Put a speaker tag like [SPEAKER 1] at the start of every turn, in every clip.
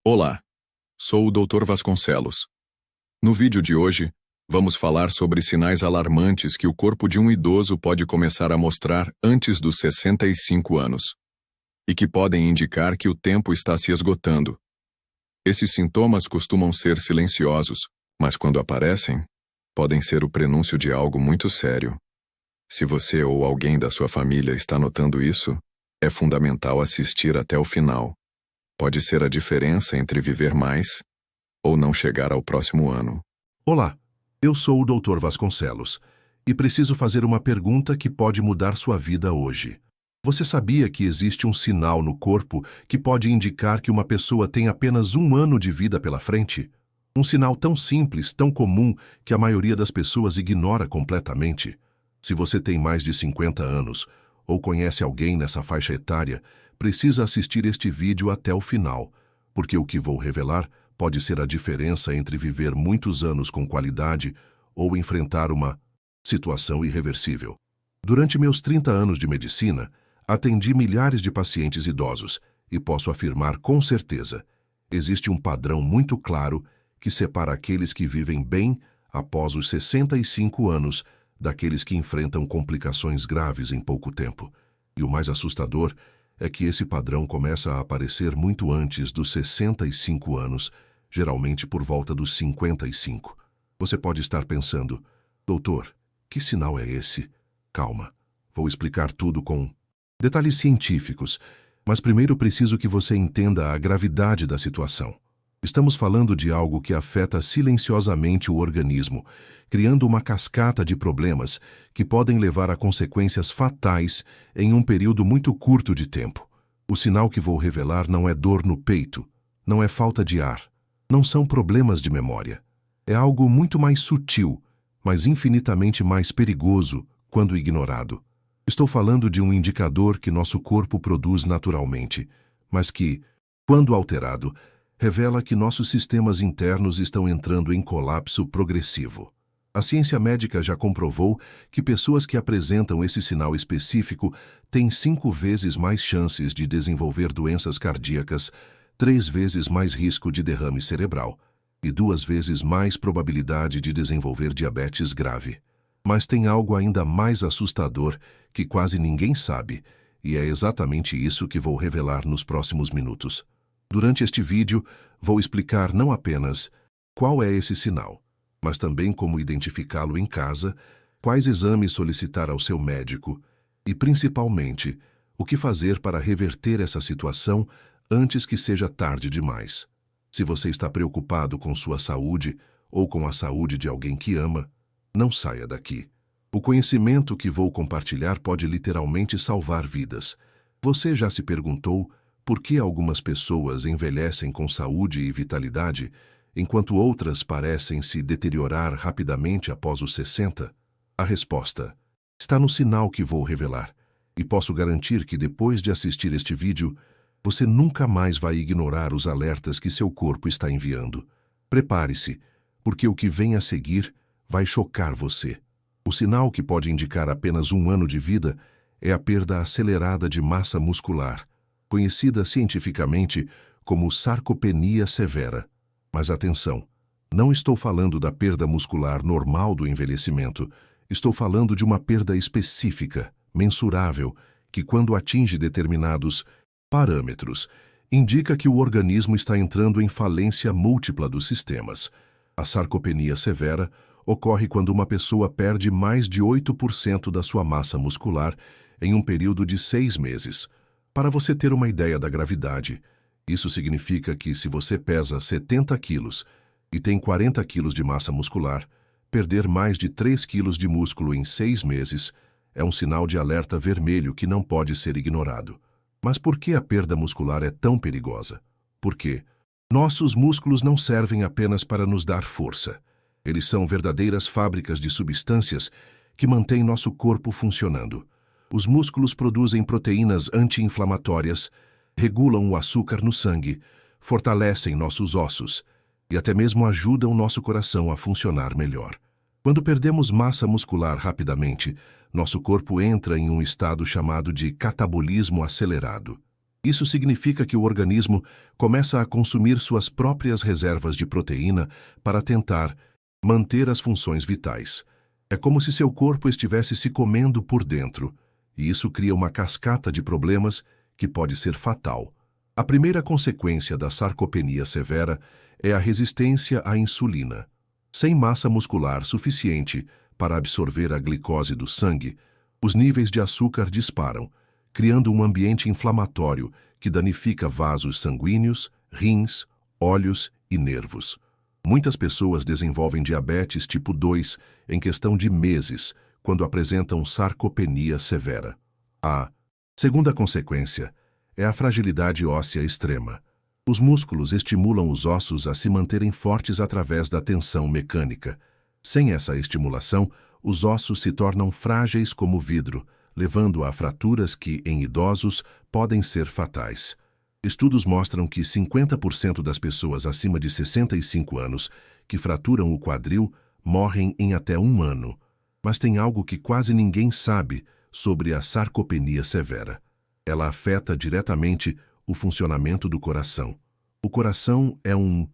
[SPEAKER 1] Olá, sou o Dr. Vasconcelos. No vídeo de hoje, vamos falar sobre sinais alarmantes que o corpo de um idoso pode começar a mostrar antes dos 65 anos e que podem indicar que o tempo está se esgotando. Esses sintomas costumam ser silenciosos, mas quando aparecem, podem ser o prenúncio de algo muito sério. Se você ou alguém da sua família está notando isso, é fundamental assistir até o final. Pode ser a diferença entre viver mais ou não chegar ao próximo ano.
[SPEAKER 2] Olá, eu sou o Dr. Vasconcelos e preciso fazer uma pergunta que pode mudar sua vida hoje. Você sabia que existe um sinal no corpo que pode indicar que uma pessoa tem apenas 1 ano de vida pela frente? Um sinal tão simples, tão comum, que a maioria das pessoas ignora completamente. Se você tem mais de 50 anos ou conhece alguém nessa faixa etária, precisa assistir este vídeo até o final, porque o que vou revelar pode ser a diferença entre viver muitos anos com qualidade ou enfrentar uma situação irreversível. Durante meus 30 anos de medicina, atendi milhares de pacientes idosos e posso afirmar com certeza, existe um padrão muito claro que separa aqueles que vivem bem após os 65 anos daqueles que enfrentam complicações graves em pouco tempo. E o mais assustador é que esse padrão começa a aparecer muito antes dos 65 anos, geralmente por volta dos 55. Você pode estar pensando, doutor, que sinal é esse? Calma, vou explicar tudo com detalhes científicos, mas primeiro preciso que você entenda a gravidade da situação. Estamos falando de algo que afeta silenciosamente o organismo, criando uma cascata de problemas que podem levar a consequências fatais em um período muito curto de tempo. O sinal que vou revelar não é dor no peito, não é falta de ar, não são problemas de memória. É algo muito mais sutil, mas infinitamente mais perigoso quando ignorado. Estou falando de um indicador que nosso corpo produz naturalmente, mas que, quando alterado, revela que nossos sistemas internos estão entrando em colapso progressivo. A ciência médica já comprovou que pessoas que apresentam esse sinal específico têm 5 vezes mais chances de desenvolver doenças cardíacas, 3 vezes mais risco de derrame cerebral e 2 vezes mais probabilidade de desenvolver diabetes grave. Mas tem algo ainda mais assustador que quase ninguém sabe, e é exatamente isso que vou revelar nos próximos minutos. Durante este vídeo, vou explicar não apenas qual é esse sinal, mas também como identificá-lo em casa, quais exames solicitar ao seu médico e, principalmente, o que fazer para reverter essa situação antes que seja tarde demais. Se você está preocupado com sua saúde ou com a saúde de alguém que ama, não saia daqui. O conhecimento que vou compartilhar pode literalmente salvar vidas. Você já se perguntou por que algumas pessoas envelhecem com saúde e vitalidade, enquanto outras parecem se deteriorar rapidamente após os 60? A resposta está no sinal que vou revelar, e posso garantir que depois de assistir este vídeo, você nunca mais vai ignorar os alertas que seu corpo está enviando. Prepare-se, porque o que vem a seguir vai chocar você. O sinal que pode indicar apenas 1 ano de vida é a perda acelerada de massa muscular, conhecida cientificamente como sarcopenia severa. Mas atenção, não estou falando da perda muscular normal do envelhecimento, estou falando de uma perda específica, mensurável, que quando atinge determinados parâmetros, indica que o organismo está entrando em falência múltipla dos sistemas. A sarcopenia severa ocorre quando uma pessoa perde mais de 8% da sua massa muscular em um período de 6 meses. Para você ter uma ideia da gravidade, isso significa que se você pesa 70 quilos e tem 40 quilos de massa muscular, perder mais de 3 quilos de músculo em 6 meses é um sinal de alerta vermelho que não pode ser ignorado. Mas por que a perda muscular é tão perigosa? Porque nossos músculos não servem apenas para nos dar força. Eles são verdadeiras fábricas de substâncias que mantêm nosso corpo funcionando. Os músculos produzem proteínas anti-inflamatórias, regulam o açúcar no sangue, fortalecem nossos ossos e até mesmo ajudam nosso coração a funcionar melhor. Quando perdemos massa muscular rapidamente, nosso corpo entra em um estado chamado de catabolismo acelerado. Isso significa que o organismo começa a consumir suas próprias reservas de proteína para tentar manter as funções vitais. É como se seu corpo estivesse se comendo por dentro, e isso cria uma cascata de problemas que pode ser fatal. A primeira consequência da sarcopenia severa é a resistência à insulina. Sem massa muscular suficiente para absorver a glicose do sangue, os níveis de açúcar disparam, criando um ambiente inflamatório que danifica vasos sanguíneos, rins, olhos e nervos. Muitas pessoas desenvolvem diabetes tipo 2 em questão de meses, quando apresentam sarcopenia severa. A segunda consequência é a fragilidade óssea extrema. Os músculos estimulam os ossos a se manterem fortes através da tensão mecânica. Sem essa estimulação, os ossos se tornam frágeis como vidro, levando a fraturas que, em idosos, podem ser fatais. Estudos mostram que 50% das pessoas acima de 65 anos que fraturam o quadril morrem em até 1 ano. Mas tem algo que quase ninguém sabe sobre a sarcopenia severa. Ela afeta diretamente o funcionamento do coração. O coração é um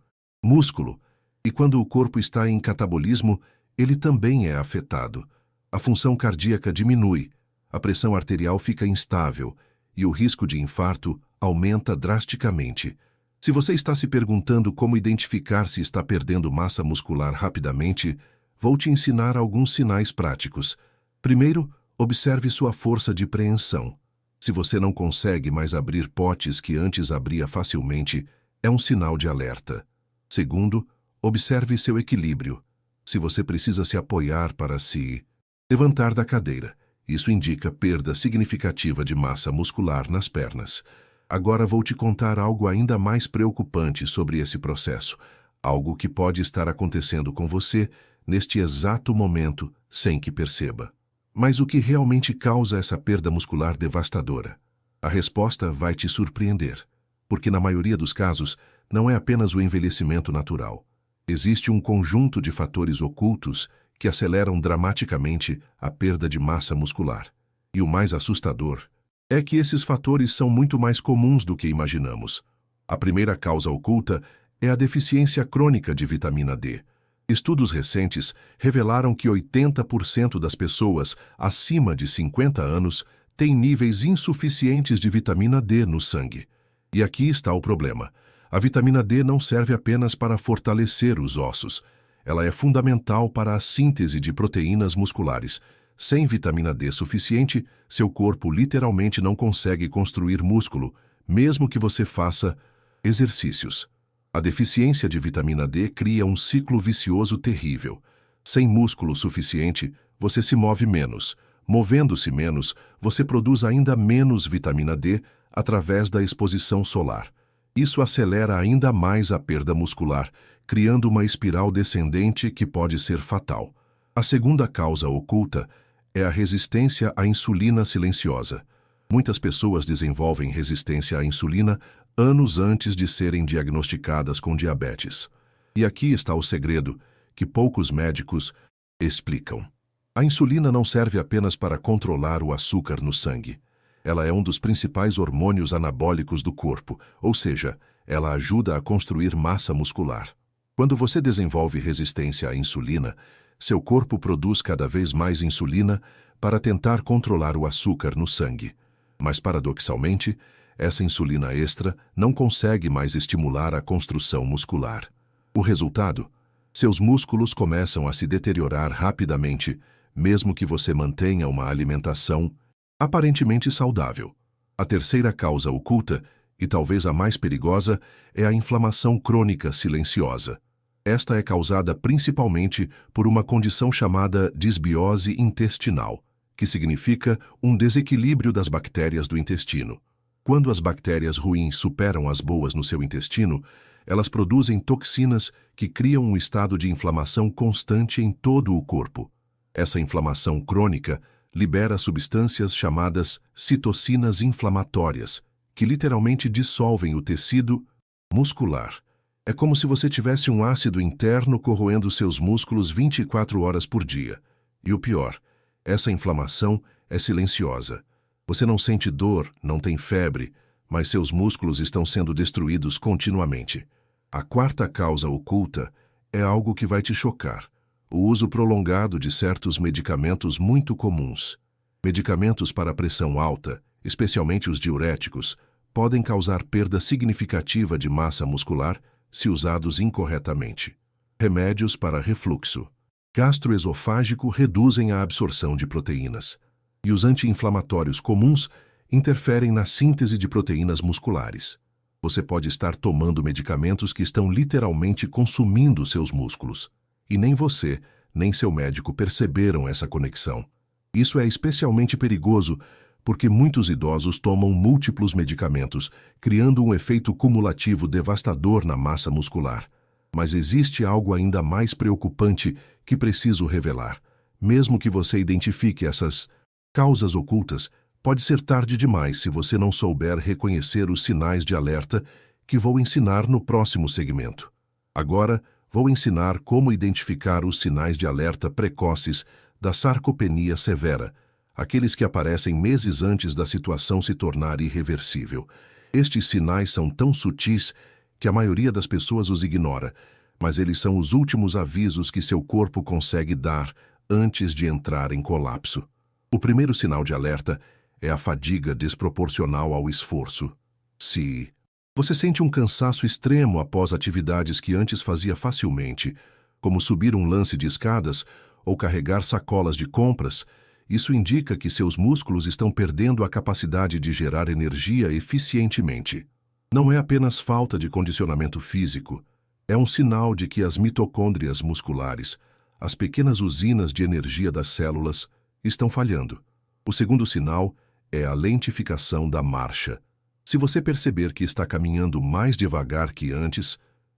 [SPEAKER 2] músculo, e quando o corpo está em catabolismo, ele também é afetado. A função cardíaca diminui, a pressão arterial fica instável e o risco de infarto aumenta drasticamente. Se você está se perguntando como identificar se está perdendo massa muscular rapidamente, vou te ensinar alguns sinais práticos. Primeiro, observe sua força de preensão. Se você não consegue mais abrir potes que antes abria facilmente, é um sinal de alerta. Segundo, observe seu equilíbrio. Se você precisa se apoiar para se levantar da cadeira, isso indica perda significativa de massa muscular nas pernas. Agora vou te contar algo ainda mais preocupante sobre esse processo, algo que pode estar acontecendo com você neste exato momento sem que perceba. Mas o que realmente causa essa perda muscular devastadora? A resposta vai te surpreender, porque na maioria dos casos não é apenas o envelhecimento natural. Existe um conjunto de fatores ocultos que aceleram dramaticamente a perda de massa muscular. E o mais assustador é que esses fatores são muito mais comuns do que imaginamos. A primeira causa oculta é a deficiência crônica de vitamina D. Estudos recentes revelaram que 80% das pessoas acima de 50 anos têm níveis insuficientes de vitamina D no sangue. E aqui está o problema. A vitamina D não serve apenas para fortalecer os ossos. Ela é fundamental para a síntese de proteínas musculares. Sem vitamina D suficiente, seu corpo literalmente não consegue construir músculo, mesmo que você faça exercícios. A deficiência de vitamina D cria um ciclo vicioso terrível. Sem músculo suficiente, você se move menos. Movendo-se menos, você produz ainda menos vitamina D através da exposição solar. Isso acelera ainda mais a perda muscular, criando uma espiral descendente que pode ser fatal. A segunda causa oculta é a resistência à insulina silenciosa. Muitas pessoas desenvolvem resistência à insulina anos antes de serem diagnosticadas com diabetes. E aqui está o segredo, que poucos médicos explicam. A insulina não serve apenas para controlar o açúcar no sangue. Ela é um dos principais hormônios anabólicos do corpo, ou seja, ela ajuda a construir massa muscular. Quando você desenvolve resistência à insulina, seu corpo produz cada vez mais insulina para tentar controlar o açúcar no sangue. Mas, paradoxalmente, essa insulina extra não consegue mais estimular a construção muscular. O resultado? Seus músculos começam a se deteriorar rapidamente, mesmo que você mantenha uma alimentação aparentemente saudável. A terceira causa oculta, e talvez a mais perigosa, é a inflamação crônica silenciosa. Esta é causada principalmente por uma condição chamada disbiose intestinal, que significa um desequilíbrio das bactérias do intestino. Quando as bactérias ruins superam as boas no seu intestino, elas produzem toxinas que criam um estado de inflamação constante em todo o corpo. Essa inflamação crônica libera substâncias chamadas citocinas inflamatórias, que literalmente dissolvem o tecido muscular. É como se você tivesse um ácido interno corroendo seus músculos 24 horas por dia. E o pior, essa inflamação é silenciosa. Você não sente dor, não tem febre, mas seus músculos estão sendo destruídos continuamente. A quarta causa oculta é algo que vai te chocar: o uso prolongado de certos medicamentos muito comuns. Medicamentos para pressão alta, especialmente os diuréticos, podem causar perda significativa de massa muscular se usados incorretamente. Remédios para refluxo gastroesofágico reduzem a absorção de proteínas. E os anti-inflamatórios comuns interferem na síntese de proteínas musculares. Você pode estar tomando medicamentos que estão literalmente consumindo seus músculos. E nem você, nem seu médico perceberam essa conexão. Isso é especialmente perigoso porque muitos idosos tomam múltiplos medicamentos, criando um efeito cumulativo devastador na massa muscular. Mas existe algo ainda mais preocupante que preciso revelar. Mesmo que você identifique essas causas ocultas, pode ser tarde demais se você não souber reconhecer os sinais de alerta que vou ensinar no próximo segmento. Agora, vou ensinar como identificar os sinais de alerta precoces da sarcopenia severa, aqueles que aparecem meses antes da situação se tornar irreversível. Estes sinais são tão sutis que a maioria das pessoas os ignora, mas eles são os últimos avisos que seu corpo consegue dar antes de entrar em colapso. O primeiro sinal de alerta é a fadiga desproporcional ao esforço. Se você sente um cansaço extremo após atividades que antes fazia facilmente, como subir um lance de escadas ou carregar sacolas de compras, isso indica que seus músculos estão perdendo a capacidade de gerar energia eficientemente. Não é apenas falta de condicionamento físico, é um sinal de que as mitocôndrias musculares, as pequenas usinas de energia das células, estão falhando. O segundo sinal é a lentificação da marcha. Se você perceber que está caminhando mais devagar que antes,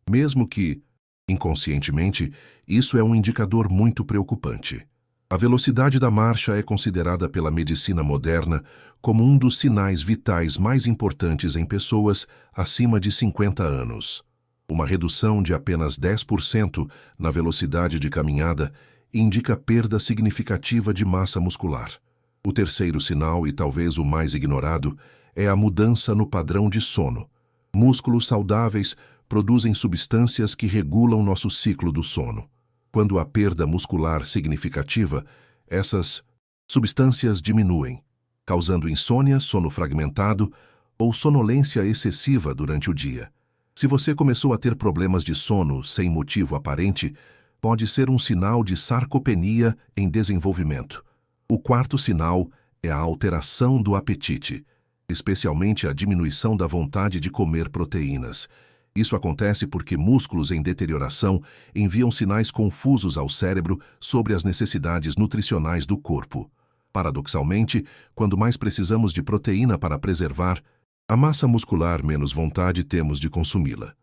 [SPEAKER 2] mesmo que inconscientemente, isso é um indicador muito preocupante. A velocidade da marcha é considerada pela medicina moderna como um dos sinais vitais mais importantes em pessoas acima de 50 anos. Uma redução de apenas 10% na velocidade de caminhada indica perda significativa de massa muscular. O terceiro sinal, e talvez o mais ignorado, é a mudança no padrão de sono. Músculos saudáveis produzem substâncias que regulam nosso ciclo do sono. Quando há perda muscular significativa, essas substâncias diminuem, causando insônia, sono fragmentado ou sonolência excessiva durante o dia. Se você começou a ter problemas de sono sem motivo aparente, pode ser um sinal de sarcopenia em desenvolvimento. O quarto sinal é a alteração do apetite, especialmente a diminuição da vontade de comer proteínas. Isso acontece porque músculos em deterioração enviam sinais confusos ao cérebro sobre as necessidades nutricionais do corpo. Paradoxalmente, quando mais precisamos de proteína para preservar a massa muscular, menos vontade temos de consumi-la.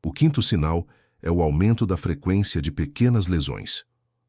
[SPEAKER 2] O quinto sinal é o aumento da frequência de pequenas lesões.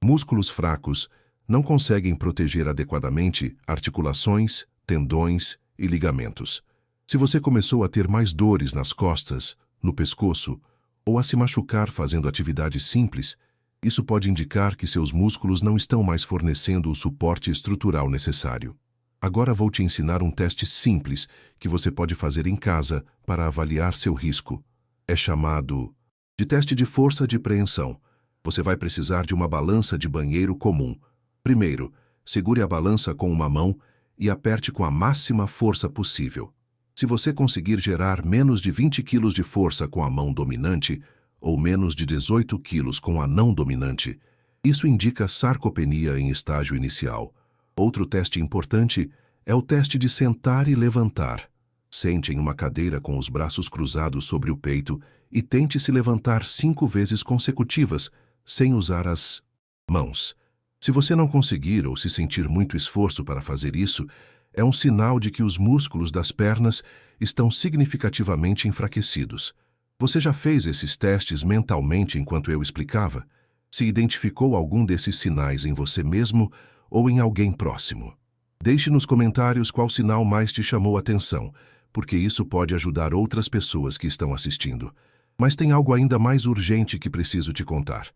[SPEAKER 2] Músculos fracos não conseguem proteger adequadamente articulações, tendões e ligamentos. Se você começou a ter mais dores nas costas, no pescoço, ou a se machucar fazendo atividades simples, isso pode indicar que seus músculos não estão mais fornecendo o suporte estrutural necessário. Agora vou te ensinar um teste simples que você pode fazer em casa para avaliar seu risco. É chamado de teste de força de preensão. Você vai precisar de uma balança de banheiro comum. Primeiro, segure a balança com uma mão e aperte com a máxima força possível. Se você conseguir gerar menos de 20 kg de força com a mão dominante ou menos de 18 kg com a não dominante, isso indica sarcopenia em estágio inicial. Outro teste importante é o teste de sentar e levantar. Sente em uma cadeira com os braços cruzados sobre o peito e tente se levantar 5 vezes consecutivas, sem usar as mãos. Se você não conseguir ou se sentir muito esforço para fazer isso, é um sinal de que os músculos das pernas estão significativamente enfraquecidos. Você já fez esses testes mentalmente enquanto eu explicava? Se identificou algum desses sinais em você mesmo ou em alguém próximo? Deixe nos comentários qual sinal mais te chamou a atenção, porque isso pode ajudar outras pessoas que estão assistindo. Mas tem algo ainda mais urgente que preciso te contar.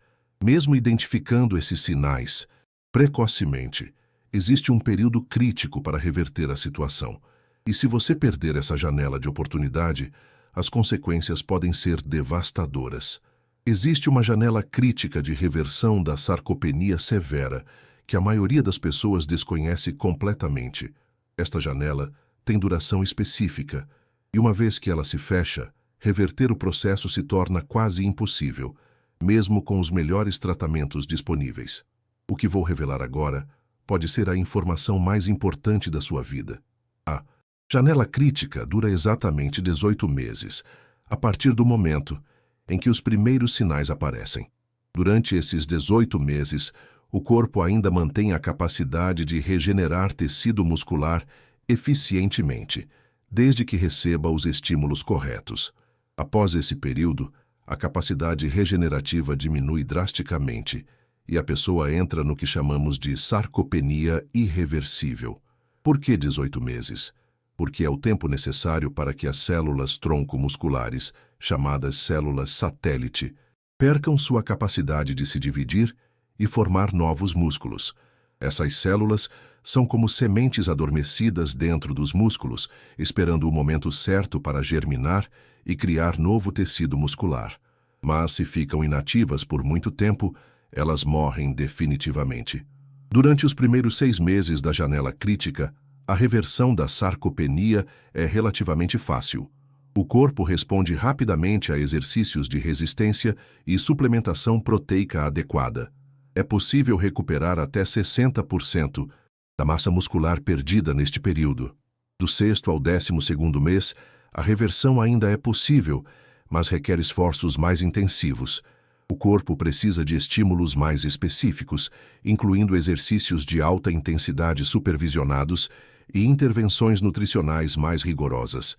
[SPEAKER 2] Mesmo identificando esses sinais precocemente, existe um período crítico para reverter a situação. E se você perder essa janela de oportunidade, as consequências podem ser devastadoras. Existe uma janela crítica de reversão da sarcopenia severa, que a maioria das pessoas desconhece completamente. Esta janela tem duração específica, e uma vez que ela se fecha, reverter o processo se torna quase impossível, mesmo com os melhores tratamentos disponíveis. O que vou revelar agora pode ser a informação mais importante da sua vida. A janela crítica dura exatamente 18 meses, a partir do momento em que os primeiros sinais aparecem. Durante esses 18 meses, o corpo ainda mantém a capacidade de regenerar tecido muscular eficientemente, desde que receba os estímulos corretos. Após esse período, a capacidade regenerativa diminui drasticamente e a pessoa entra no que chamamos de sarcopenia irreversível. Por que 18 meses? Porque é o tempo necessário para que as células tronco musculares, chamadas células satélite, percam sua capacidade de se dividir e formar novos músculos. Essas células são como sementes adormecidas dentro dos músculos, esperando o momento certo para germinar e criar novo tecido muscular. Mas se ficam inativas por muito tempo, elas morrem definitivamente. Durante os primeiros 6 meses da janela crítica, a reversão da sarcopenia é relativamente fácil. O corpo responde rapidamente a exercícios de resistência e suplementação proteica adequada. É possível recuperar até 60% da massa muscular perdida neste período. Do 6º ao 12º mês, a reversão ainda é possível, mas requer esforços mais intensivos. O corpo precisa de estímulos mais específicos, incluindo exercícios de alta intensidade supervisionados e intervenções nutricionais mais rigorosas.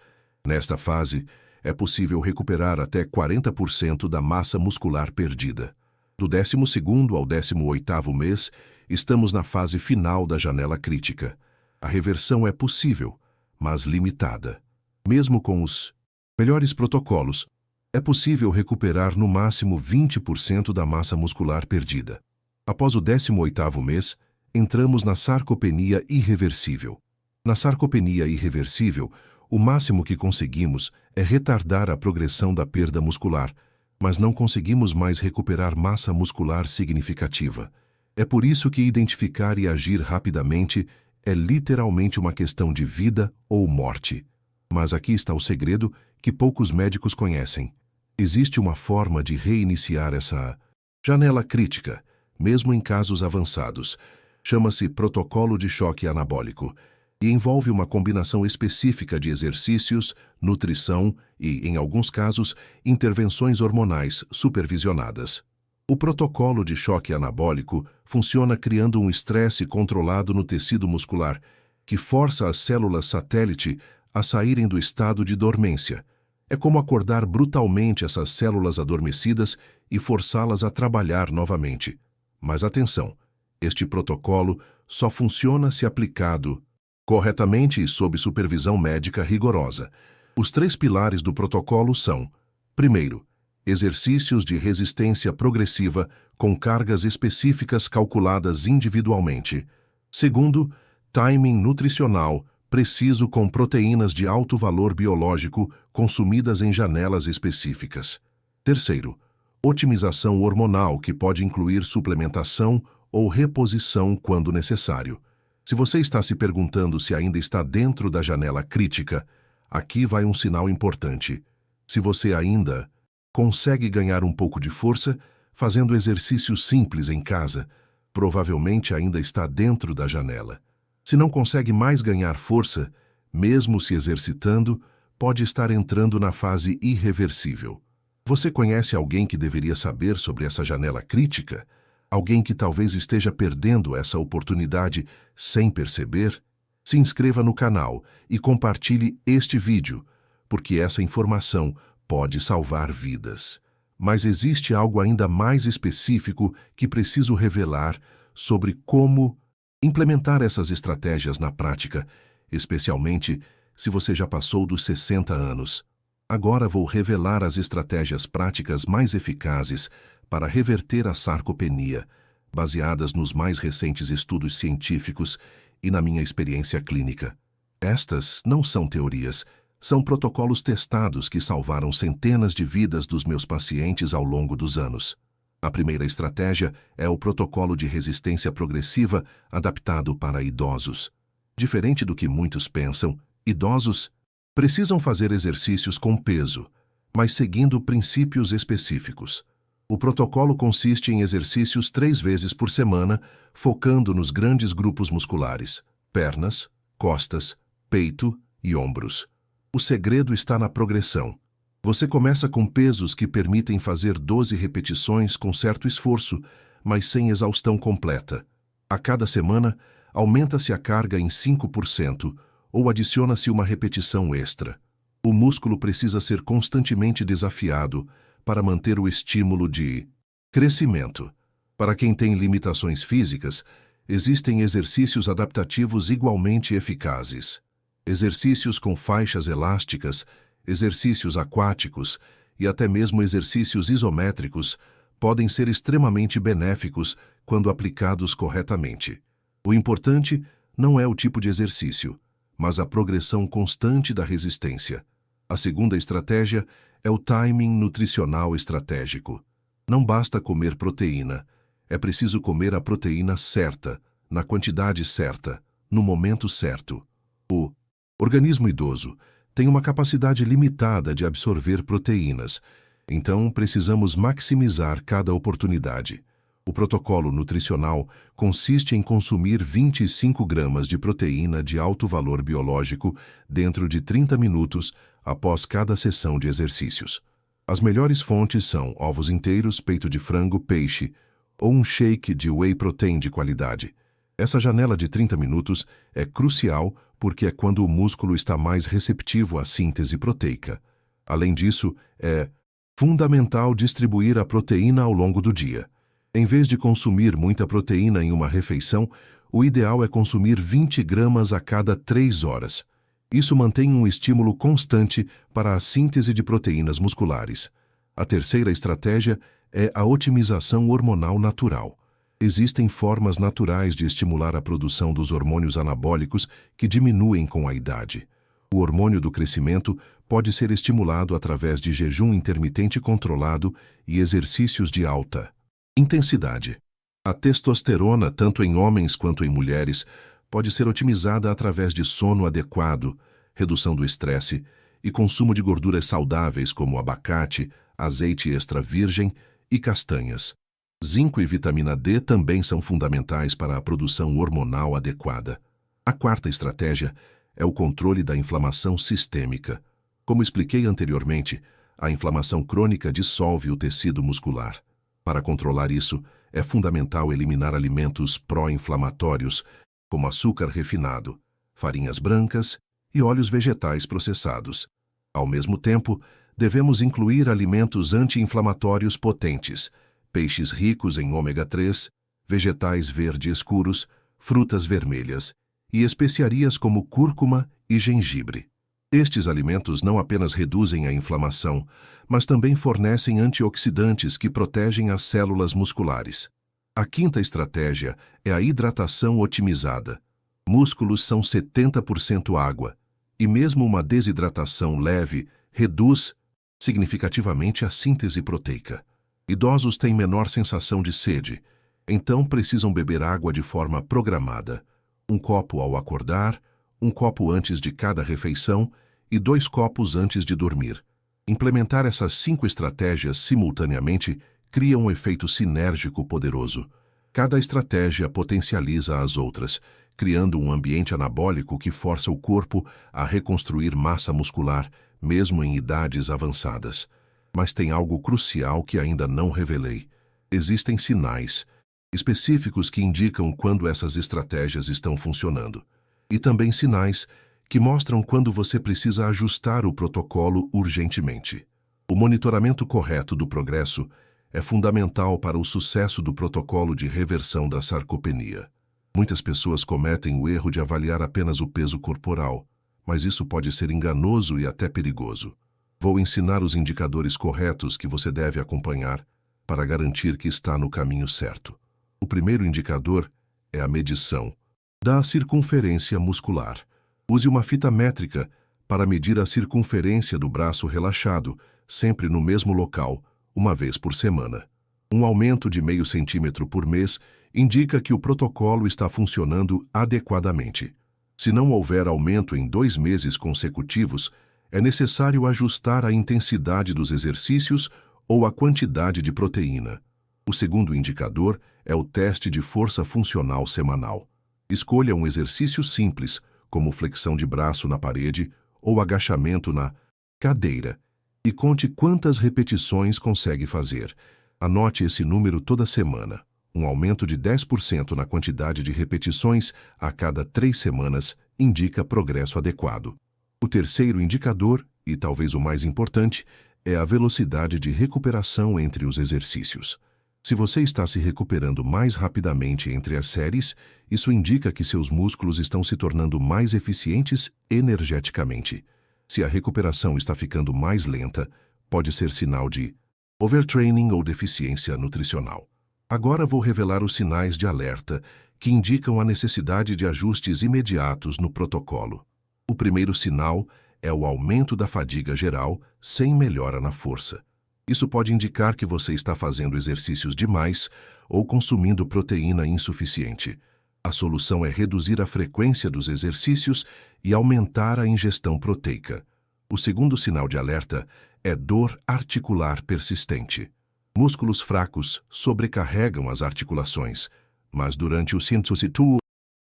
[SPEAKER 2] Nesta fase, é possível recuperar até 40% da massa muscular perdida. Do 12º ao 18º mês, estamos na fase final da janela crítica. A reversão é possível, mas limitada. Mesmo com os melhores protocolos, é possível recuperar no máximo 20% da massa muscular perdida. Após o 18º mês, entramos na sarcopenia irreversível. Na sarcopenia irreversível, o máximo que conseguimos é retardar a progressão da perda muscular, mas não conseguimos mais recuperar massa muscular significativa. É por isso que identificar e agir rapidamente é literalmente uma questão de vida ou morte. Mas aqui está o segredo que poucos médicos conhecem. Existe uma forma de reiniciar essa janela crítica, mesmo em casos avançados. Chama-se protocolo de choque anabólico e envolve uma combinação específica de exercícios, nutrição e, em alguns casos, intervenções hormonais supervisionadas. O protocolo de choque anabólico funciona criando um estresse controlado no tecido muscular, que força as células satélite a saírem do estado de dormência. É como acordar brutalmente essas células adormecidas e forçá-las a trabalhar novamente. Mas atenção, este protocolo só funciona se aplicado corretamente e sob supervisão médica rigorosa. Os 3 pilares do protocolo são: primeiro, exercícios de resistência progressiva com cargas específicas calculadas individualmente. Segundo, timing nutricional preciso com proteínas de alto valor biológico consumidas em janelas específicas. Terceiro, otimização hormonal que pode incluir suplementação ou reposição quando necessário. Se você está se perguntando se ainda está dentro da janela crítica, aqui vai um sinal importante. Se você ainda consegue ganhar um pouco de força fazendo exercícios simples em casa, provavelmente ainda está dentro da janela. Se não consegue mais ganhar força, mesmo se exercitando, pode estar entrando na fase irreversível. Você conhece alguém que deveria saber sobre essa janela crítica? Alguém que talvez esteja perdendo essa oportunidade sem perceber? Se inscreva no canal e compartilhe este vídeo, porque essa informação pode salvar vidas. Mas existe algo ainda mais específico que preciso revelar sobre como implementar essas estratégias na prática, especialmente se você já passou dos 60 anos. Agora vou revelar as estratégias práticas mais eficazes para reverter a sarcopenia, baseadas nos mais recentes estudos científicos e na minha experiência clínica. Estas não são teorias, são protocolos testados que salvaram centenas de vidas dos meus pacientes ao longo dos anos. A primeira estratégia é o protocolo de resistência progressiva adaptado para idosos. Diferente do que muitos pensam, idosos precisam fazer exercícios com peso, mas seguindo princípios específicos. O protocolo consiste em exercícios 3 vezes por semana, focando nos grandes grupos musculares: pernas, costas, peito e ombros. O segredo está na progressão. Você começa com pesos que permitem fazer 12 repetições com certo esforço, mas sem exaustão completa. A cada semana, aumenta-se a carga em 5% ou adiciona-se uma repetição extra. O músculo precisa ser constantemente desafiado para manter o estímulo de crescimento. Para quem tem limitações físicas, existem exercícios adaptativos igualmente eficazes. Exercícios com faixas elásticas, exercícios aquáticos e até mesmo exercícios isométricos podem ser extremamente benéficos quando aplicados corretamente. O importante não é o tipo de exercício, mas a progressão constante da resistência. A segunda estratégia é o timing nutricional estratégico. Não basta comer proteína, é preciso comer a proteína certa, na quantidade certa, no momento certo. O organismo idoso tem uma capacidade limitada de absorver proteínas, então precisamos maximizar cada oportunidade. O protocolo nutricional consiste em consumir 25 gramas de proteína de alto valor biológico dentro de 30 minutos após cada sessão de exercícios. As melhores fontes são ovos inteiros, peito de frango, peixe ou um shake de whey protein de qualidade. Essa janela de 30 minutos é crucial porque é quando o músculo está mais receptivo à síntese proteica. Além disso, é fundamental distribuir a proteína ao longo do dia. Em vez de consumir muita proteína em uma refeição, o ideal é consumir 20 gramas a cada 3 horas. Isso mantém um estímulo constante para a síntese de proteínas musculares. A terceira estratégia é a otimização hormonal natural. Existem formas naturais de estimular a produção dos hormônios anabólicos que diminuem com a idade. O hormônio do crescimento pode ser estimulado através de jejum intermitente controlado e exercícios de alta intensidade. A testosterona, tanto em homens quanto em mulheres, pode ser otimizada através de sono adequado, redução do estresse e consumo de gorduras saudáveis como abacate, azeite extra virgem e castanhas. Zinco e vitamina D também são fundamentais para a produção hormonal adequada. A quarta estratégia é o controle da inflamação sistêmica. Como expliquei anteriormente, a inflamação crônica dissolve o tecido muscular. Para controlar isso, é fundamental eliminar alimentos pró-inflamatórios, como açúcar refinado, farinhas brancas e óleos vegetais processados. Ao mesmo tempo, devemos incluir alimentos anti-inflamatórios potentes, peixes ricos em ômega 3, vegetais verde escuros, frutas vermelhas e especiarias como cúrcuma e gengibre. Estes alimentos não apenas reduzem a inflamação, mas também fornecem antioxidantes que protegem as células musculares. A quinta estratégia é a hidratação otimizada. Músculos são 70% água, e mesmo uma desidratação leve reduz significativamente a síntese proteica. Idosos têm menor sensação de sede, então precisam beber água de forma programada. 1 copo ao acordar, 1 copo antes de cada refeição e 2 copos antes de dormir. Implementar essas 5 estratégias simultaneamente cria um efeito sinérgico poderoso. Cada estratégia potencializa as outras, criando um ambiente anabólico que força o corpo a reconstruir massa muscular, mesmo em idades avançadas. Mas tem algo crucial que ainda não revelei. Existem sinais específicos que indicam quando essas estratégias estão funcionando. E também sinais que mostram quando você precisa ajustar o protocolo urgentemente. O monitoramento correto do progresso é fundamental para o sucesso do protocolo de reversão da sarcopenia. Muitas pessoas cometem o erro de avaliar apenas o peso corporal, mas isso pode ser enganoso e até perigoso. Vou ensinar os indicadores corretos que você deve acompanhar para garantir que está no caminho certo. O primeiro indicador é a medição da circunferência muscular. Use uma fita métrica para medir a circunferência do braço relaxado, sempre no mesmo local, uma vez por semana. Um aumento de meio centímetro por mês indica que o protocolo está funcionando adequadamente. Se não houver aumento em 2 meses consecutivos, é necessário ajustar a intensidade dos exercícios ou a quantidade de proteína. O segundo indicador é o teste de força funcional semanal. Escolha um exercício simples, como flexão de braço na parede ou agachamento na cadeira, e conte quantas repetições consegue fazer. Anote esse número toda semana. Um aumento de 10% na quantidade de repetições a cada 3 semanas indica progresso adequado. O terceiro indicador, e talvez o mais importante, é a velocidade de recuperação entre os exercícios. Se você está se recuperando mais rapidamente entre as séries, isso indica que seus músculos estão se tornando mais eficientes energeticamente. Se a recuperação está ficando mais lenta, pode ser sinal de overtraining ou deficiência nutricional. Agora vou revelar os sinais de alerta que indicam a necessidade de ajustes imediatos no protocolo. O primeiro sinal é o aumento da fadiga geral sem melhora na força. Isso pode indicar que você está fazendo exercícios demais ou consumindo proteína insuficiente. A solução é reduzir a frequência dos exercícios e aumentar a ingestão proteica. O segundo sinal de alerta é dor articular persistente. Músculos fracos sobrecarregam as articulações, mas durante o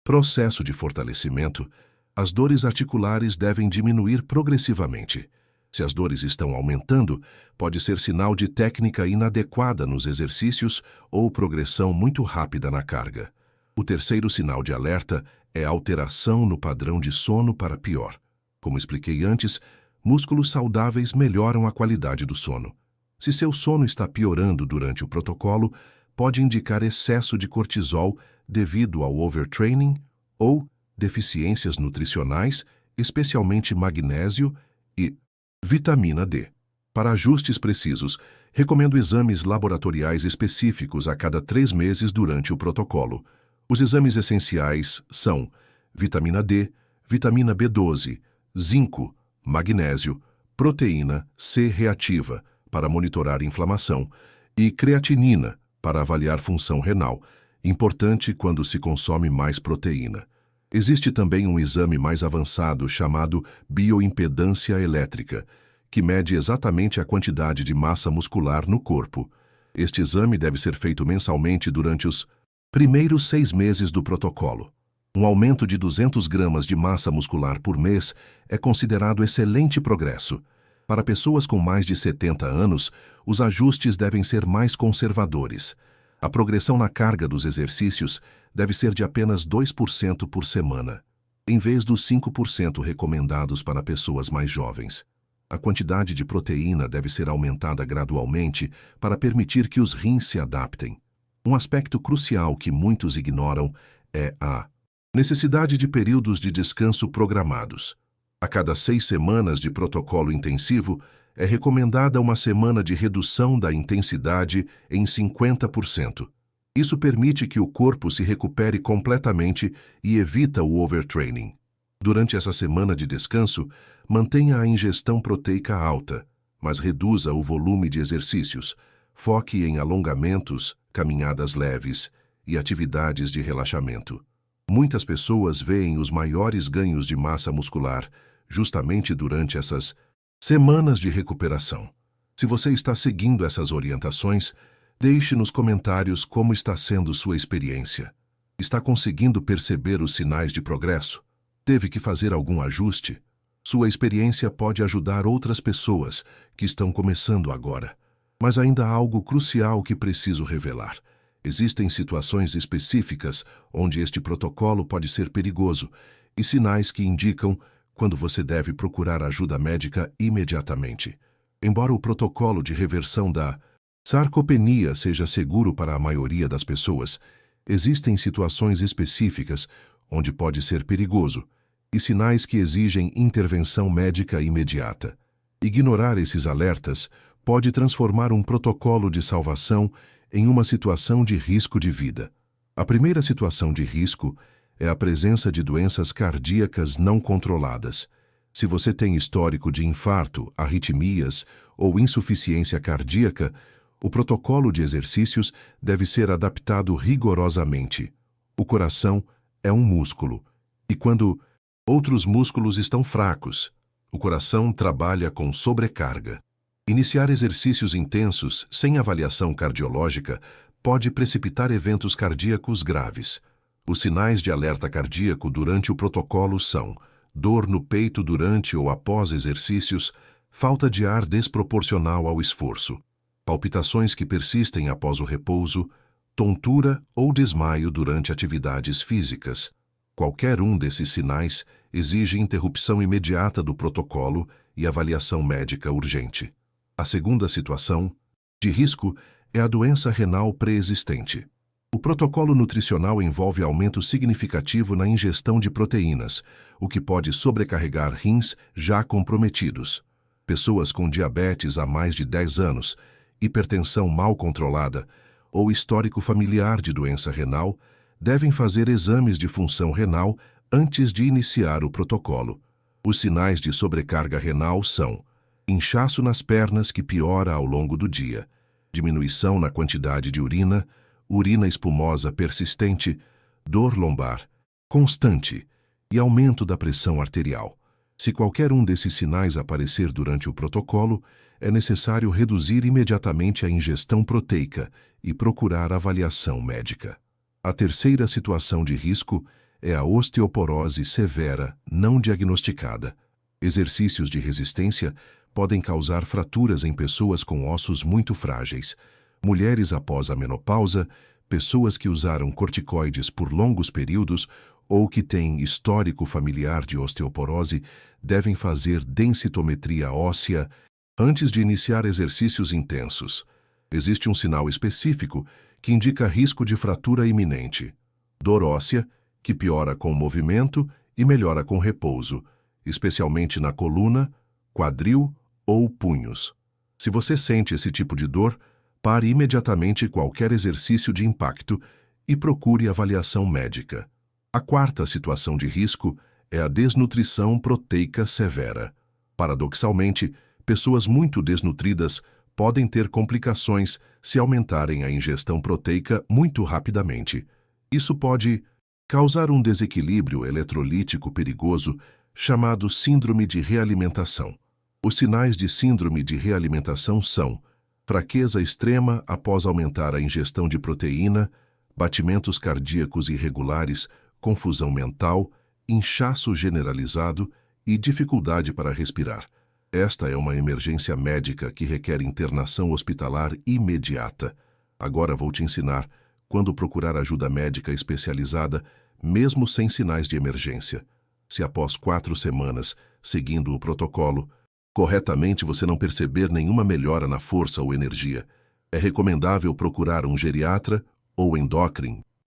[SPEAKER 2] processo de fortalecimento, as dores articulares devem diminuir progressivamente. Se as dores estão aumentando, pode ser sinal de técnica inadequada nos exercícios ou progressão muito rápida na carga. O terceiro sinal de alerta é alteração no padrão de sono para pior. Como expliquei antes, músculos saudáveis melhoram a qualidade do sono. Se seu sono está piorando durante o protocolo, pode indicar excesso de cortisol devido ao overtraining ou deficiências nutricionais, especialmente magnésio e vitamina D. Para ajustes precisos, recomendo exames laboratoriais específicos a cada 3 meses durante o protocolo. Os exames essenciais são vitamina D, vitamina B12, zinco, magnésio, proteína C reativa, para monitorar inflamação, e creatinina, para avaliar função renal, importante quando se consome mais proteína. Existe também um exame mais avançado chamado bioimpedância elétrica, que mede exatamente a quantidade de massa muscular no corpo. Este exame deve ser feito mensalmente durante os primeiros 6 meses do protocolo. Um aumento de 200 gramas de massa muscular por mês é considerado excelente progresso. Para pessoas com mais de 70 anos, os ajustes devem ser mais conservadores. A progressão na carga dos exercícios deve ser de apenas 2% por semana, em vez dos 5% recomendados para pessoas mais jovens. A quantidade de proteína deve ser aumentada gradualmente para permitir que os rins se adaptem. Um aspecto crucial que muitos ignoram é a necessidade de períodos de descanso programados. A cada 6 semanas de protocolo intensivo, é recomendada uma semana de redução da intensidade em 50%. Isso permite que o corpo se recupere completamente e evita o overtraining. Durante essa semana de descanso, mantenha a ingestão proteica alta, mas reduza o volume de exercícios. Foque em alongamentos, caminhadas leves e atividades de relaxamento. Muitas pessoas veem os maiores ganhos de massa muscular justamente durante essas semanas de recuperação. Se você está seguindo essas orientações, deixe nos comentários como está sendo sua experiência. Está conseguindo perceber os sinais de progresso? Teve que fazer algum ajuste? Sua experiência pode ajudar outras pessoas que estão começando agora. Mas ainda há algo crucial que preciso revelar. Existem situações específicas onde este protocolo pode ser perigoso e sinais que indicam quando você deve procurar ajuda médica imediatamente. Embora o protocolo de reversão da sarcopenia seja seguro para a maioria das pessoas, existem situações específicas onde pode ser perigoso e sinais que exigem intervenção médica imediata. Ignorar esses alertas pode transformar um protocolo de salvação em uma situação de risco de vida. A primeira situação de risco é a presença de doenças cardíacas não controladas. Se você tem histórico de infarto, arritmias ou insuficiência cardíaca, o protocolo de exercícios deve ser adaptado rigorosamente. O coração é um músculo, e quando outros músculos estão fracos, o coração trabalha com sobrecarga. Iniciar exercícios intensos sem avaliação cardiológica pode precipitar eventos cardíacos graves. Os sinais de alerta cardíaco durante o protocolo são dor no peito durante ou após exercícios, falta de ar desproporcional ao esforço, palpitações que persistem após o repouso, tontura ou desmaio durante atividades físicas. Qualquer um desses sinais exige interrupção imediata do protocolo e avaliação médica urgente. A segunda situação de risco é a doença renal pré-existente. O protocolo nutricional envolve aumento significativo na ingestão de proteínas, o que pode sobrecarregar rins já comprometidos. Pessoas com diabetes há mais de 10 anos, hipertensão mal controlada ou histórico familiar de doença renal devem fazer exames de função renal antes de iniciar o protocolo. Os sinais de sobrecarga renal são inchaço nas pernas que piora ao longo do dia, diminuição na quantidade de urina, urina espumosa persistente, dor lombar constante e aumento da pressão arterial. Se qualquer um desses sinais aparecer durante o protocolo, é necessário reduzir imediatamente a ingestão proteica e procurar avaliação médica. A terceira situação de risco é a osteoporose severa não diagnosticada. Exercícios de resistência podem causar fraturas em pessoas com ossos muito frágeis, mulheres após a menopausa, pessoas que usaram corticoides por longos períodos ou que têm histórico familiar de osteoporose devem fazer densitometria óssea antes de iniciar exercícios intensos. Existe um sinal específico que indica risco de fratura iminente. Dor óssea, que piora com o movimento e melhora com repouso, especialmente na coluna, quadril ou punhos. Se você sente esse tipo de dor, pare imediatamente qualquer exercício de impacto e procure avaliação médica. A quarta situação de risco é a desnutrição proteica severa. Paradoxalmente, pessoas muito desnutridas podem ter complicações se aumentarem a ingestão proteica muito rapidamente. Isso pode causar um desequilíbrio eletrolítico perigoso chamado síndrome de realimentação. Os sinais de síndrome de realimentação são fraqueza extrema após aumentar a ingestão de proteína, batimentos cardíacos irregulares, confusão mental, inchaço generalizado e dificuldade para respirar. Esta é uma emergência médica que requer internação hospitalar imediata. Agora vou te ensinar quando procurar ajuda médica especializada, mesmo sem sinais de emergência. Se após 4 semanas, seguindo o protocolo, corretamente você não perceber nenhuma melhora na força ou energia, é recomendável procurar um geriatra ou endócrino